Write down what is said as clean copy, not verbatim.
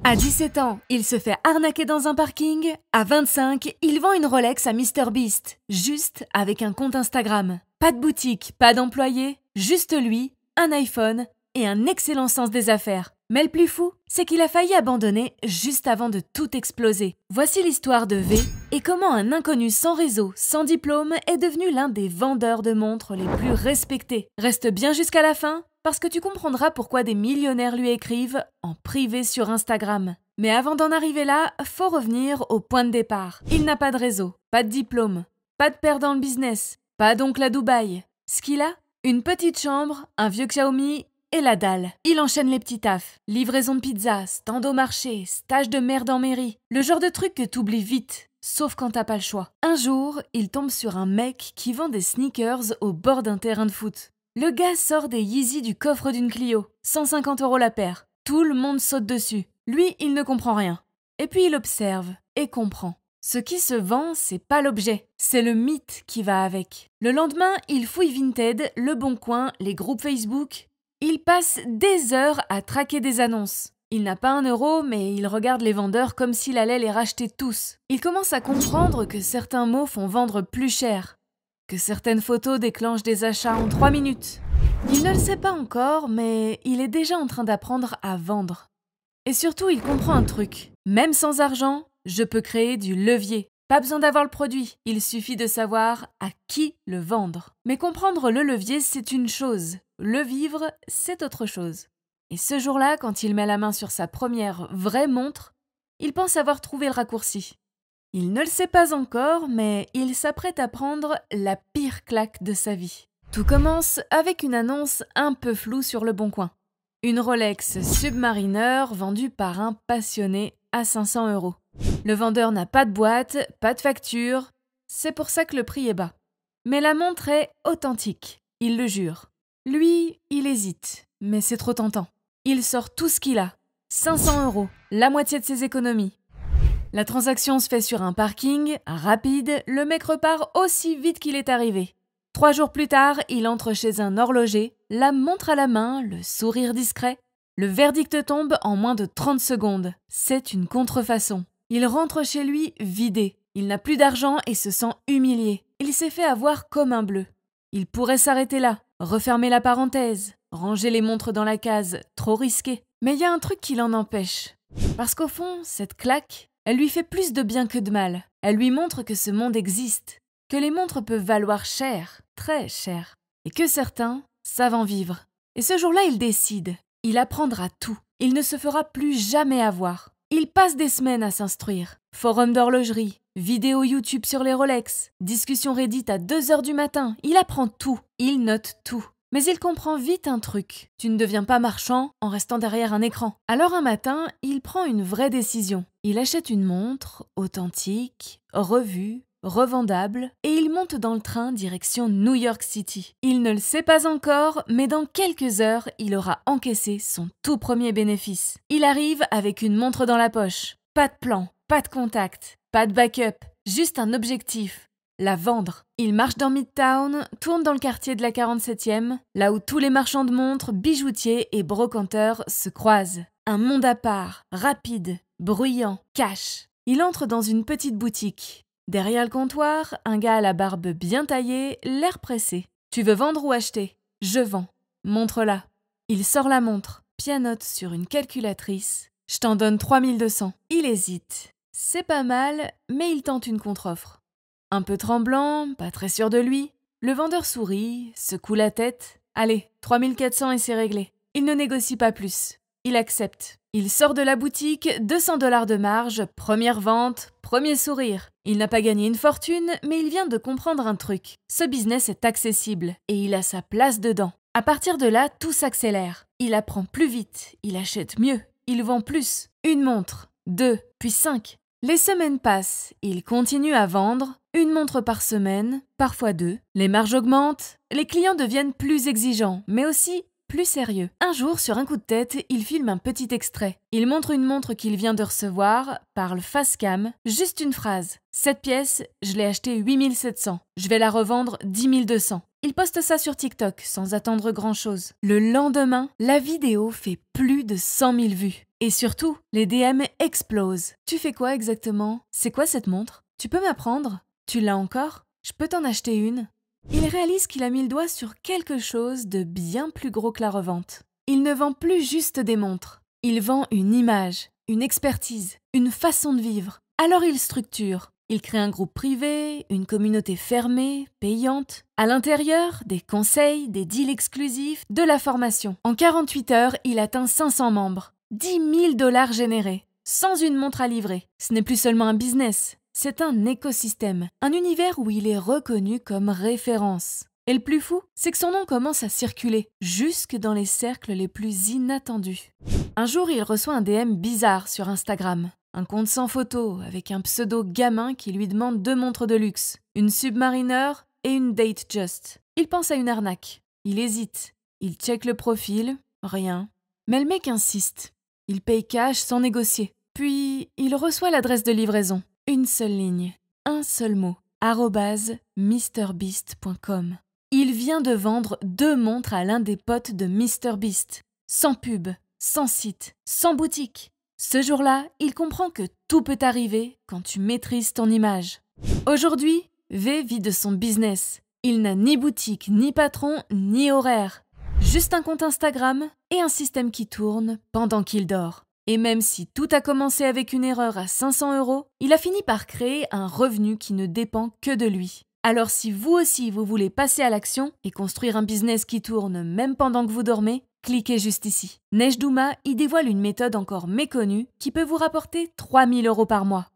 À 17 ans, il se fait arnaquer dans un parking. À 25, il vend une Rolex à MrBeast, juste avec un compte Instagram. Pas de boutique, pas d'employé, juste lui, un iPhone et un excellent sens des affaires. Mais le plus fou, c'est qu'il a failli abandonner juste avant de tout exploser. Voici l'histoire de V et comment un inconnu sans réseau, sans diplôme, est devenu l'un des vendeurs de montres les plus respectés. Reste bien jusqu'à la fin, parce que tu comprendras pourquoi des millionnaires lui écrivent en privé sur Instagram. Mais avant d'en arriver là, faut revenir au point de départ. Il n'a pas de réseau, pas de diplôme, pas de père dans le business, pas d'oncle à Dubaï. Ce qu'il a, une petite chambre, un vieux Xiaomi et la dalle. Il enchaîne les petits tafs. Livraison de pizza, stand au marché, stage de merde en mairie. Le genre de truc que t'oublies vite, sauf quand t'as pas le choix. Un jour, il tombe sur un mec qui vend des sneakers au bord d'un terrain de foot. Le gars sort des Yeezy du coffre d'une Clio, 150 € la paire. Tout le monde saute dessus. Lui, il ne comprend rien. Et puis il observe et comprend. Ce qui se vend, c'est pas l'objet, c'est le mythe qui va avec. Le lendemain, il fouille Vinted, Le Bon Coin, les groupes Facebook. Il passe des heures à traquer des annonces. Il n'a pas 1 euro, mais il regarde les vendeurs comme s'il allait les racheter tous. Il commence à comprendre que certains mots font vendre plus cher, que certaines photos déclenchent des achats en 3 minutes. Il ne le sait pas encore, mais il est déjà en train d'apprendre à vendre. Et surtout, il comprend un truc. Même sans argent, je peux créer du levier. Pas besoin d'avoir le produit, il suffit de savoir à qui le vendre. Mais comprendre le levier, c'est une chose. Le vivre, c'est autre chose. Et ce jour-là, quand il met la main sur sa première vraie montre, il pense avoir trouvé le raccourci. Il ne le sait pas encore, mais il s'apprête à prendre la pire claque de sa vie. Tout commence avec une annonce un peu floue sur Le Bon Coin. Une Rolex Submariner vendue par un passionné à 500 €. Le vendeur n'a pas de boîte, pas de facture, c'est pour ça que le prix est bas. Mais la montre est authentique, il le jure. Lui, il hésite, mais c'est trop tentant. Il sort tout ce qu'il a, 500 €, la moitié de ses économies. La transaction se fait sur un parking, rapide, le mec repart aussi vite qu'il est arrivé. 3 jours plus tard, il entre chez un horloger, la montre à la main, le sourire discret. Le verdict tombe en moins de 30 secondes. C'est une contrefaçon. Il rentre chez lui vidé. Il n'a plus d'argent et se sent humilié. Il s'est fait avoir comme un bleu. Il pourrait s'arrêter là, refermer la parenthèse, ranger les montres dans la case, trop risqué. Mais il y a un truc qui l'en empêche. Parce qu'au fond, cette claque, elle lui fait plus de bien que de mal. Elle lui montre que ce monde existe, que les montres peuvent valoir cher, très cher, et que certains savent en vivre. Et ce jour-là, il décide. Il apprendra tout. Il ne se fera plus jamais avoir. Il passe des semaines à s'instruire. Forum d'horlogerie, vidéos YouTube sur les Rolex, discussion Reddit à 2 h du matin. Il apprend tout. Il note tout. Mais il comprend vite un truc. Tu ne deviens pas marchand en restant derrière un écran. Alors un matin, il prend une vraie décision. Il achète une montre authentique, revue, revendable, et il monte dans le train direction New York City. Il ne le sait pas encore, mais dans quelques heures, il aura encaissé son tout premier bénéfice. Il arrive avec une montre dans la poche. Pas de plan, pas de contact, pas de backup, juste un objectif. La vendre. Il marche dans Midtown, tourne dans le quartier de la 47e, là où tous les marchands de montres, bijoutiers et brocanteurs se croisent. Un monde à part, rapide, bruyant, cash. Il entre dans une petite boutique. Derrière le comptoir, un gars à la barbe bien taillée, l'air pressé. « Tu veux vendre ou acheter ?»« Je vends. Montre-la. » Il sort la montre, pianote sur une calculatrice. « Je t'en donne 3200. » Il hésite. C'est pas mal, mais il tente une contre-offre. Un peu tremblant, pas très sûr de lui, le vendeur sourit, secoue la tête. « Allez, 3400 et c'est réglé. » Il ne négocie pas plus. Il accepte. Il sort de la boutique, 200 $ de marge, première vente, premier sourire. Il n'a pas gagné une fortune, mais il vient de comprendre un truc. Ce business est accessible et il a sa place dedans. À partir de là, tout s'accélère. Il apprend plus vite, il achète mieux, il vend plus. 1 montre, 2, puis 5. Les semaines passent, il continue à vendre, 1 montre par semaine, parfois 2. Les marges augmentent, les clients deviennent plus exigeants, mais aussi plus sérieux. Un jour, sur un coup de tête, il filme un petit extrait. Il montre une montre qu'il vient de recevoir, parle face cam, juste une phrase. « Cette pièce, je l'ai achetée 8700. Je vais la revendre 10 200. » Il poste ça sur TikTok sans attendre grand-chose. Le lendemain, la vidéo fait plus de 100 000 vues. Et surtout, les DM explosent. Tu fais quoi exactement? C'est quoi cette montre? Tu peux m'apprendre? Tu l'as encore? Je peux t'en acheter une? Il réalise qu'il a mis le doigt sur quelque chose de bien plus gros que la revente. Il ne vend plus juste des montres. Il vend une image, une expertise, une façon de vivre. Alors il structure. Il crée un groupe privé, une communauté fermée, payante. À l'intérieur, des conseils, des deals exclusifs, de la formation. En 48 heures, il atteint 500 membres. 10 000 $ générés, sans une montre à livrer. Ce n'est plus seulement un business, c'est un écosystème, un univers où il est reconnu comme référence. Et le plus fou, c'est que son nom commence à circuler, jusque dans les cercles les plus inattendus. Un jour, il reçoit un DM bizarre sur Instagram. Un compte sans photo, avec un pseudo gamin qui lui demande 2 montres de luxe, une Submariner et une Datejust. Il pense à une arnaque. Il hésite. Il check le profil, rien. Mais le mec insiste. Il paye cash sans négocier. Puis, il reçoit l'adresse de livraison. Une seule ligne, un seul mot, @MrBeast.com. Il vient de vendre 2 montres à l'un des potes de MrBeast. Sans pub, sans site, sans boutique. Ce jour-là, il comprend que tout peut arriver quand tu maîtrises ton image. Aujourd'hui, V vit de son business. Il n'a ni boutique, ni patron, ni horaire. Juste un compte Instagram et un système qui tourne pendant qu'il dort. Et même si tout a commencé avec une erreur à 500 €, il a fini par créer un revenu qui ne dépend que de lui. Alors si vous aussi vous voulez passer à l'action et construire un business qui tourne même pendant que vous dormez, cliquez juste ici. Nejdouma y dévoile une méthode encore méconnue qui peut vous rapporter 3 000 € par mois.